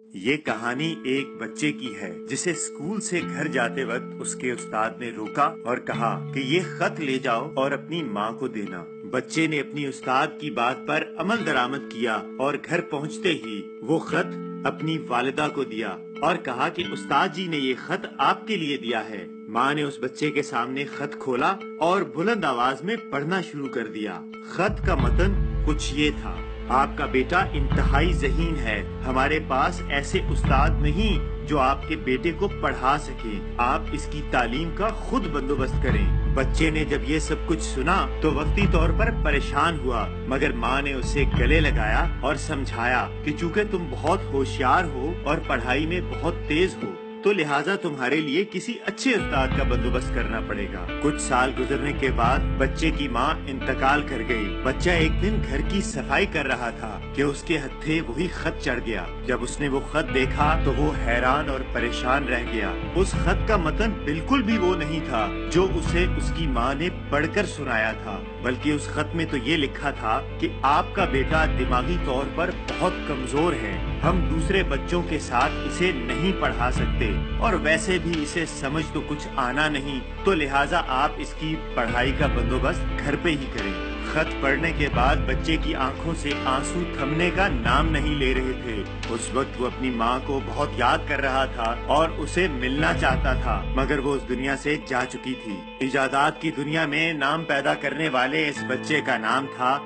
یہ کہانی ایک بچے کی ہے جسے اسکول سے گھر جاتے وقت اس کے استاد نے روکا اور کہا کہ یہ خط لے جاؤ اور اپنی ماں کو دینا۔ بچے نے اپنی استاد کی بات پر عمل درآمد کیا اور گھر پہنچتے ہی وہ خط اپنی والدہ کو دیا اور کہا کہ استاد جی نے یہ خط آپ کے لیے دیا ہے۔ ماں نے اس بچے کے سامنے خط کھولا اور بلند آواز میں پڑھنا شروع کر دیا۔ خط کا متن کچھ یہ تھا: آپ کا بیٹا انتہائی ذہین ہے، ہمارے پاس ایسے استاد نہیں جو آپ کے بیٹے کو پڑھا سکے، آپ اس کی تعلیم کا خود بندوبست کریں۔ بچے نے جب یہ سب کچھ سنا تو وقتی طور پر پریشان ہوا، مگر ماں نے اسے گلے لگایا اور سمجھایا کہ چونکہ تم بہت ہوشیار ہو اور پڑھائی میں بہت تیز ہو تو لہٰذا تمہارے لیے کسی اچھے استاد کا بندوبست کرنا پڑے گا۔ کچھ سال گزرنے کے بعد بچے کی ماں انتقال کر گئی۔ بچہ ایک دن گھر کی صفائی کر رہا تھا کہ اس کے ہتھے وہی خط چڑھ گیا۔ جب اس نے وہ خط دیکھا تو وہ حیران اور پریشان رہ گیا۔ اس خط کا متن بالکل بھی وہ نہیں تھا جو اسے اس کی ماں نے پڑھ کر سنایا تھا، بلکہ اس خط میں تو یہ لکھا تھا کہ آپ کا بیٹا دماغی طور پر بہت کمزور ہے، ہم دوسرے بچوں کے ساتھ اسے نہیں پڑھا سکتے اور ویسے بھی اسے سمجھ تو کچھ آنا نہیں، تو لہٰذا آپ اس کی پڑھائی کا بندوبست گھر پہ ہی کریں۔ خط پڑھنے کے بعد بچے کی آنکھوں سے آنسو تھمنے کا نام نہیں لے رہے تھے۔ اس وقت وہ اپنی ماں کو بہت یاد کر رہا تھا اور اسے ملنا چاہتا تھا، مگر وہ اس دنیا سے جا چکی تھی۔ ایجادات کی دنیا میں نام پیدا کرنے والے اس بچے کا نام تھا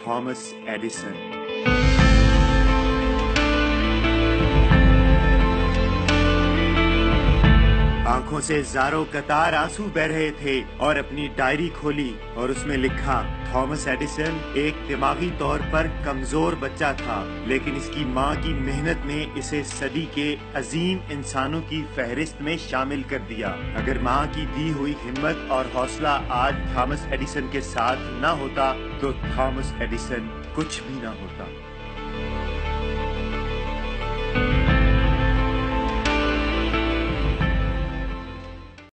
تھامس ایڈیسن۔ آنکھوں سے زاروں قطار آنسو بہ رہے تھے اور اپنی ڈائری کھولی اور اس میں لکھا: تھامس ایڈیسن ایک دماغی طور پر کمزور بچہ تھا، لیکن اس کی ماں کی محنت نے اسے صدی کے عظیم انسانوں کی فہرست میں شامل کر دیا۔ اگر ماں کی دی ہوئی ہمت اور حوصلہ آج تھامس ایڈیسن کے ساتھ نہ ہوتا تو تھامس ایڈیسن کچھ بھی نہ ہوتا۔